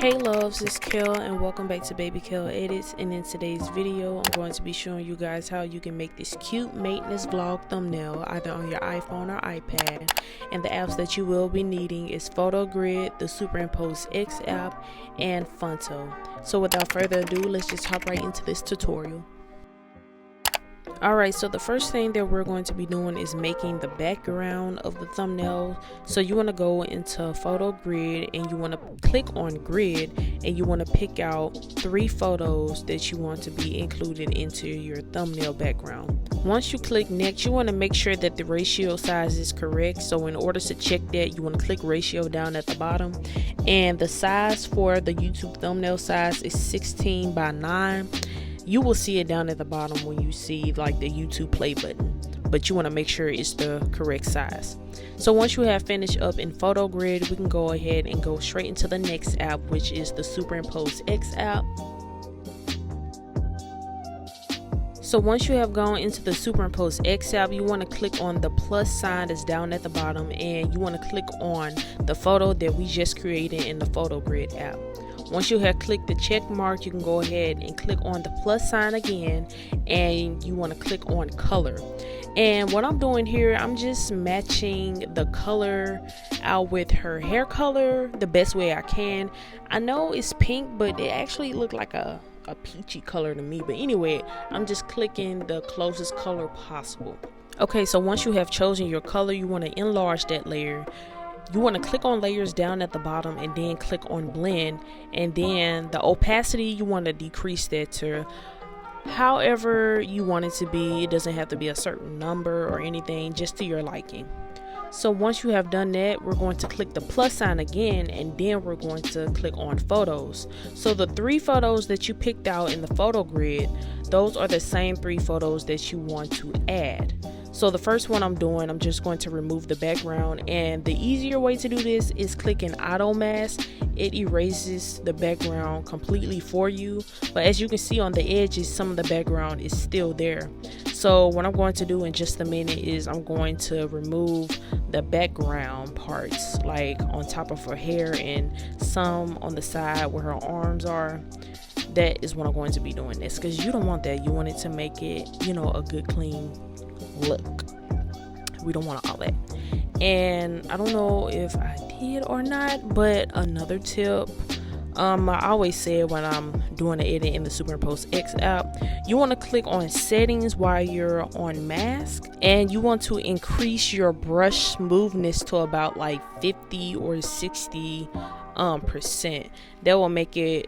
Hey loves, it's Kel and welcome back to Babykeledits, and in today's video I'm going to be showing you guys how you can make this cute maintenance vlog thumbnail either on your iPhone or iPad. And the apps that you will be needing is Phonto, the SuperimposeX app, and Phonto. So without further ado, let's just hop right into this tutorial. Alright, so the first thing that we're going to be doing is making the background of the thumbnail. So you want to go into Photo Grid and you want to click on Grid and you want to pick out 3 photos that you want to be included into your thumbnail background. Once you click next, you want to make sure that the ratio size is correct. So in order to check that, you want to click ratio down at the bottom, and the size for the YouTube thumbnail size is 16:9. You will see it down at the bottom when you see like the YouTube play button, but you want to make sure it's the correct size. So once you have finished up in Photo Grid, we can go ahead and go straight into the next app, which is the SuperimposeX app. So once you have gone into the SuperimposeX app, you want to click on the plus sign that's down at the bottom, and you want to click on the photo that we just created in the Photo Grid app. Once you have clicked the check mark, you can go ahead and click on the plus sign again, and you want to click on color. And what I'm doing here, I'm just matching the color out with her hair color the best way I can. I know it's pink, but it actually looked like a peachy color to me. But anyway, I'm just clicking the closest color possible. Okay, so once you have chosen your color, you want to enlarge that layer. You want to click on layers down at the bottom and then click on blend, and then the opacity, you want to decrease that to however you want it to be. It doesn't have to be a certain number or anything, just to your liking. So once you have done that, we're going to click the plus sign again, and then we're going to click on photos. So the 3 photos that you picked out in the Photo Grid, those are the same 3 photos that you want to add. So the first one I'm doing, I'm just going to remove the background, and the easier way to do this is clicking auto mask. It erases the background completely for you, but as you can see on the edges, some of the background is still there. So what I'm going to do in just a minute is I'm going to remove the background parts, like on top of her hair and some on the side where her arms are. That is what I'm going to be doing this, because you don't want that. You want it to make it, a good clean look. We don't want all that. And I don't know if I did or not, but another tip, I always say when I'm doing the edit in the SuperimposeX app, you want to click on settings while you're on mask, and you want to increase your brush smoothness to about like 50 or 60%. That will make it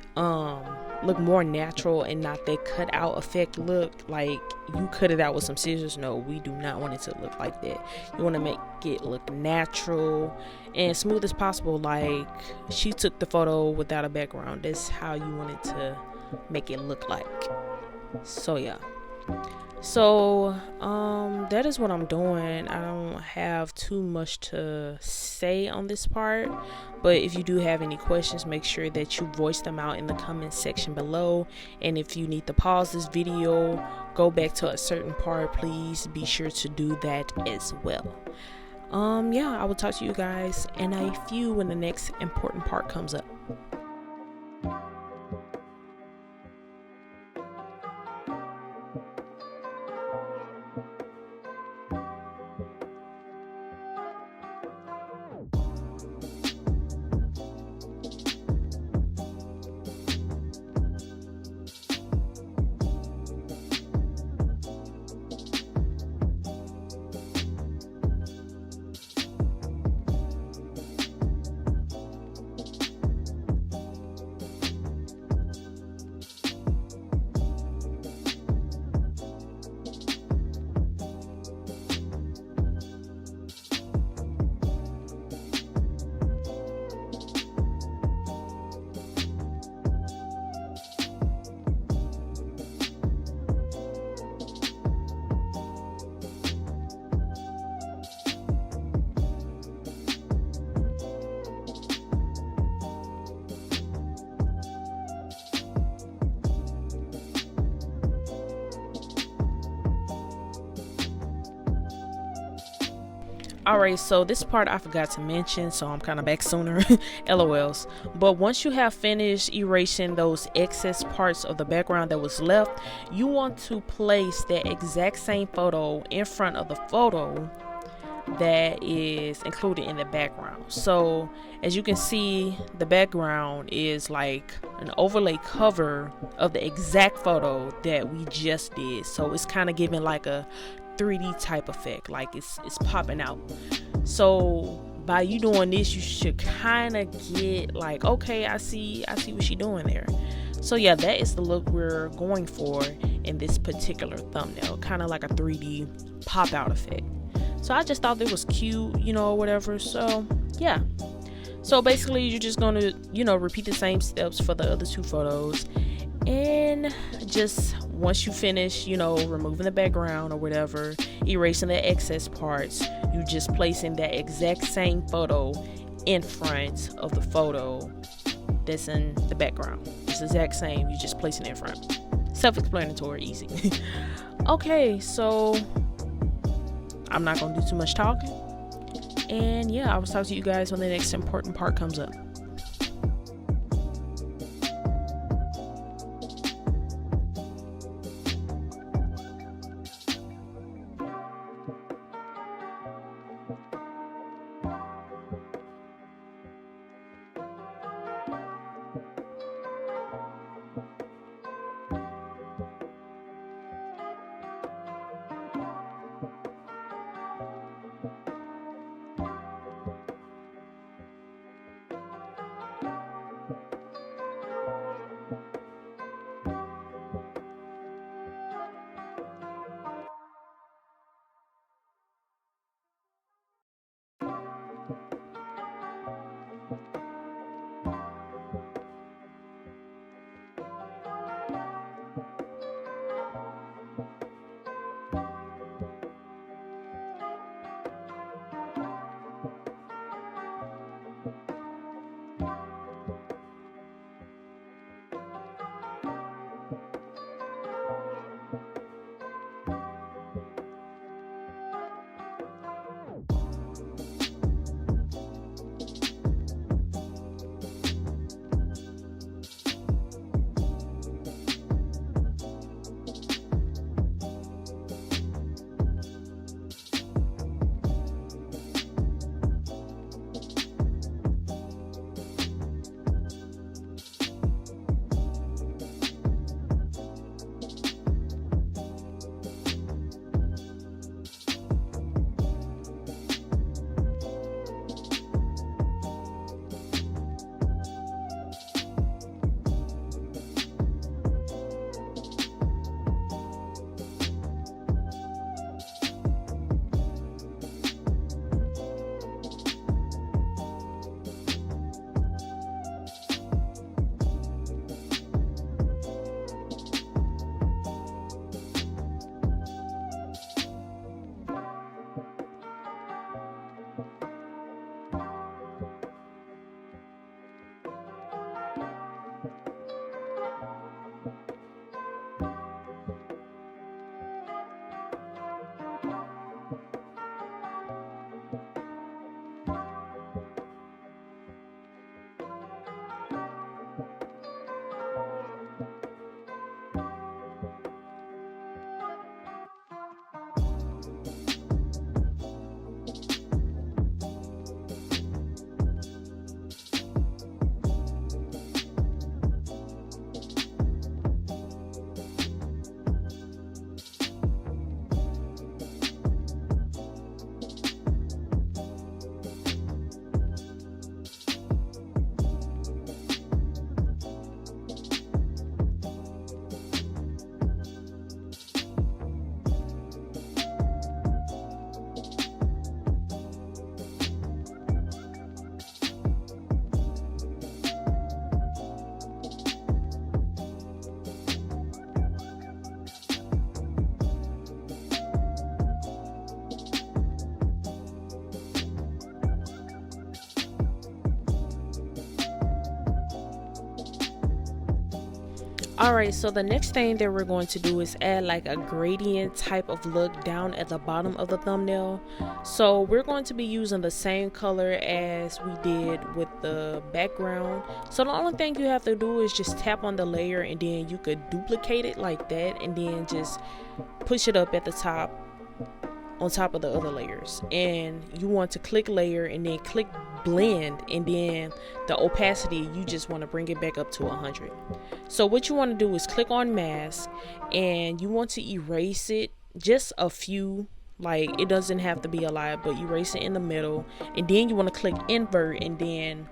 look more natural and not that cut out effect look like you cut it out with some scissors. No, we do not want it to look like that. You want to make it look natural and smooth as possible, like she took the photo without a background. That's how you want it to make it look like. So yeah, so that is what I'm doing. I don't have too much to say on this part, but if you do have any questions, make sure that you voice them out in the comment section below. And if you need to pause this video, go back to a certain part, please be sure to do that as well. Yeah, I will talk to you guys in a few when the next important part comes up. Alright, so this part I forgot to mention, so I'm kind of back sooner. LOLs. But once you have finished erasing those excess parts of the background that was left, you want to place that exact same photo in front of the photo that is included in the background. So as you can see, the background is like an overlay cover of the exact photo that we just did. So it's kind of giving like a 3D type effect, like it's popping out. So by you doing this, you should kind of get like, okay, I see what she's doing there. So yeah, that is the look we're going for in this particular thumbnail, kind of like a 3D pop out effect. So I just thought it was cute, you know, whatever. So yeah, so basically you're just gonna, you know, repeat the same steps for the other two photos. And just once you finish, you know, removing the background or whatever, erasing the excess parts, you just placing that exact same photo in front of the photo that's in the background. It's the exact same, you just placing it in front. Self-explanatory, easy. Okay, so I'm not gonna do too much talking, and yeah, I will talk to you guys when the next important part comes up. Alright, so the next thing that we're going to do is add like a gradient type of look down at the bottom of the thumbnail. So we're going to be using the same color as we did with the background. So the only thing you have to do is just tap on the layer, and then you could duplicate it like that, and then just push it up at the top on top of the other layers. And you want to click layer and then click blend, and then the opacity, you just want to bring it back up to 100. So what you want to do is click on mask, and you want to erase it, just a few, like it doesn't have to be a lot, but erase it in the middle, and then you want to click invert, and then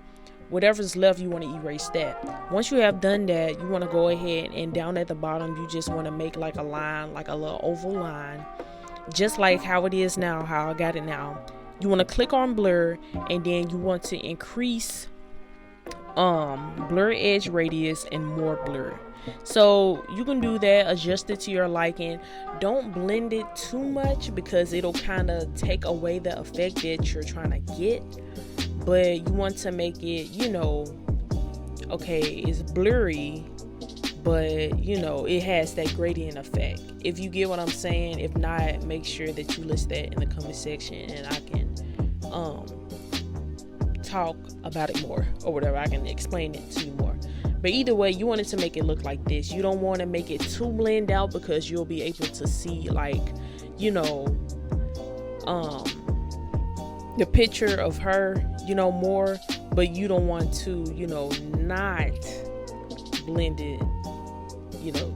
whatever's left you want to erase that. Once you have done that, you want to go ahead and down at the bottom you just want to make like a line, like a little oval line, just like how it is now, how I got it now. You want to click on blur, and then you want to increase blur edge radius and more blur. So you can do that, adjust it to your liking. Don't blend it too much because it'll kind of take away the effect that you're trying to get, but you want to make it, you know, okay, it's blurry, but you know, it has that gradient effect, if you get what I'm saying. If not, make sure that you list that in the comment section, and I can talk about it more, or whatever, I can explain it to you more. But either way, you want it to make it look like this. You don't want to make it too blend out, because you'll be able to see, like, you know, the picture of her, you know, more, but you don't want to, you know, not blend it, you know,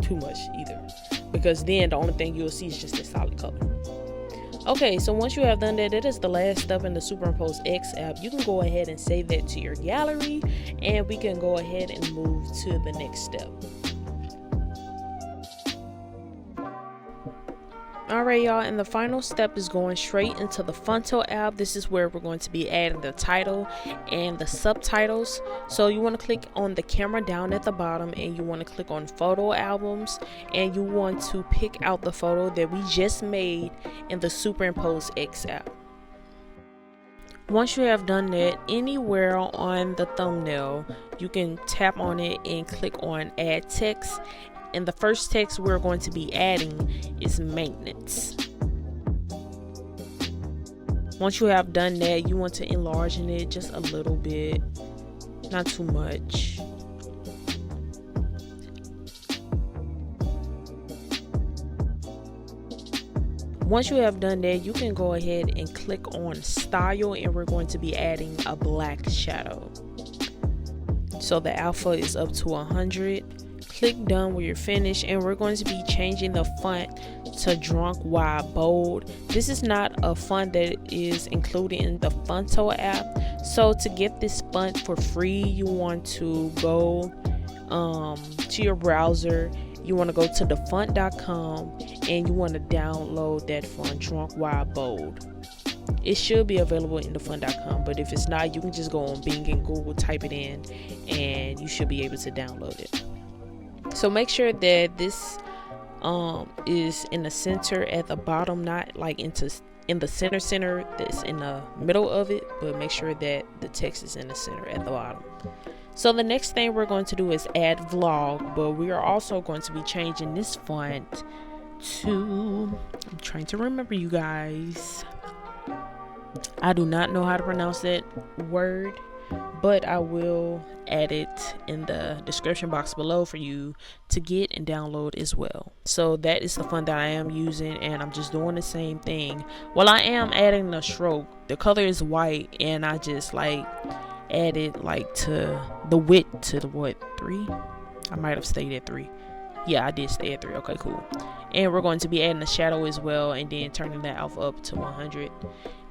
too much either, because then the only thing you'll see is just a solid color. Okay, so once you have done that, that is the last step in the SuperimposeX app. You can go ahead and save that to your gallery, and we can go ahead and move to the next step. Alright y'all, and the final step is going straight into the Phonto app. This is where we're going to be adding the title and the subtitles. So you want to click on the camera down at the bottom, and you want to click on photo albums, and you want to pick out the photo that we just made in the SuperimposeX app. Once you have done that, anywhere on the thumbnail you can tap on it and click on add text. And the first text we're going to be adding is maintenance. Once you have done that, you want to enlarge it just a little bit, not too much. Once you have done that, you can go ahead and click on style, and we're going to be adding a black shadow. So the alpha is up to 100. Click done when you're finished, and we're going to be changing the font to druk wide bold. This is not a font that is included in the Phonto app. So to get this font for free, you want to go to your browser. You want to go to thefont.com, and you want to download that font, druk wide bold. It should be available in thefont.com, but if it's not, you can just go on Bing and Google, type it in, and you should be able to download it. So make sure that this is in the center at the bottom, not like in the center that's in the middle of it, but make sure that the text is in the center at the bottom. So the next thing we're going to do is add vlog, but we are also going to be changing this font to, I'm trying to remember, you guys, I do not know how to pronounce that word, but I will add it in the description box below for you to get and download as well. So that is the font that I am using, and I'm just doing the same thing. Well, I am adding the stroke. The color is white, and I just like added like to the width to the what, 3? I might have stayed at 3. Yeah, I did stay at 3. Okay, cool. And we're going to be adding the shadow as well, and then turning that alpha up to 100,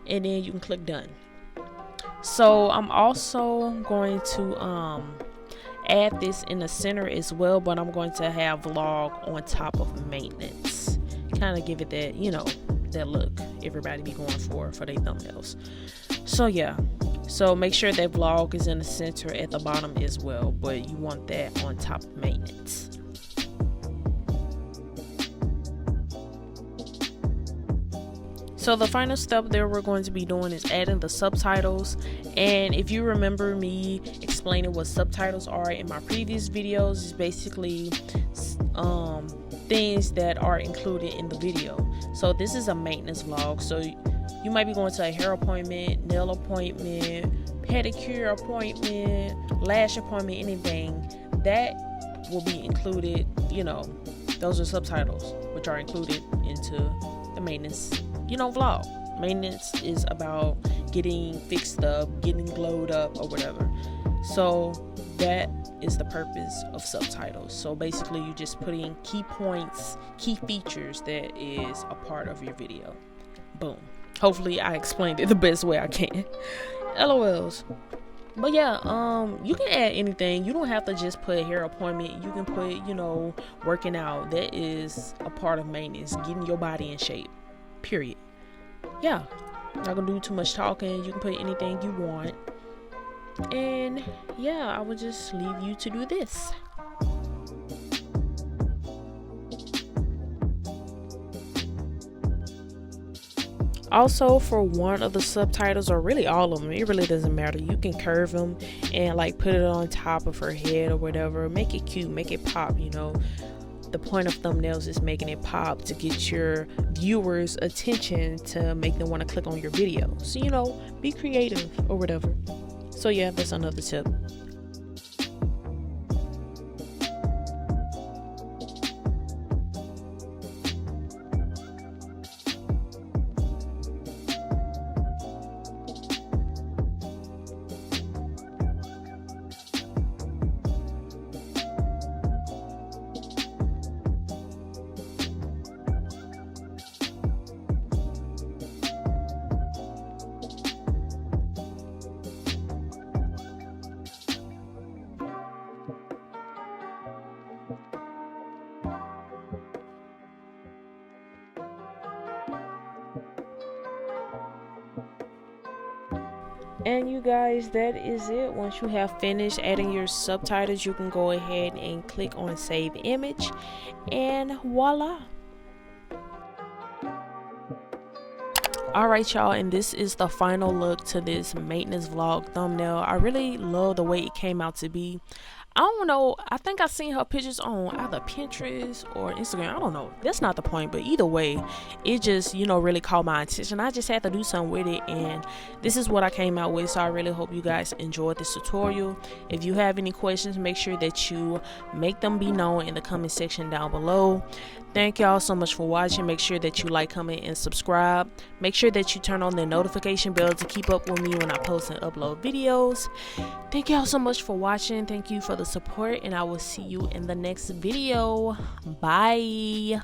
and then you can click done. So I'm also going to add this in the center as well, but I'm going to have vlog on top of maintenance, kind of give it that, you know, that look everybody be going for their thumbnails. So yeah, so make sure that vlog is in the center at the bottom as well, but you want that on top of maintenance. So the final step that we're going to be doing is adding the subtitles. And if you remember me explaining explaining what subtitles are in my previous videos. Is basically things that are included in the video. So this is a maintenance vlog, so you might be going to a hair appointment, nail appointment, pedicure appointment, lash appointment, anything that will be included. You know, those are subtitles which are included into the maintenance, vlog. Maintenance is about getting fixed up, getting glowed up, or whatever. So that is the purpose of subtitles. So basically you just put in key points, key features that is a part of your video. Boom. Hopefully I explained it the best way I can. LOLs. But yeah, you can add anything. You don't have to just put hair appointment. You can put, working out. That is a part of maintenance, getting your body in shape. Period. Yeah. Not gonna do too much talking. You can put anything you want. And yeah, I would just leave you to do this. Also, for one of the subtitles, or really all of them, it really doesn't matter. You can curve them and like put it on top of her head or whatever. Make it cute, make it pop. The point of thumbnails is making it pop to get your viewers' attention, to make them want to click on your video. So be creative or whatever. So yeah, that's another tip. And you guys, that is it. Once you have finished adding your subtitles, you can go ahead and click on save image, and voila. Alright y'all, and this is the final look to this maintenance vlog thumbnail. I really love the way it came out to be. I don't know, I think I've seen her pictures on either Pinterest or Instagram. I don't know, that's not the point, but either way, it just really caught my attention. I just had to do something with it, and this is what I came out with. So I really hope you guys enjoyed this tutorial. If you have any questions, make sure that you make them be known in the comment section down below. Thank y'all so much for watching. Make sure that you like, comment, and subscribe. Make sure that you turn on the notification bell to keep up with me when I post and upload videos. Thank y'all so much for watching. Thank you for the support, and I will see you in the next video. Bye.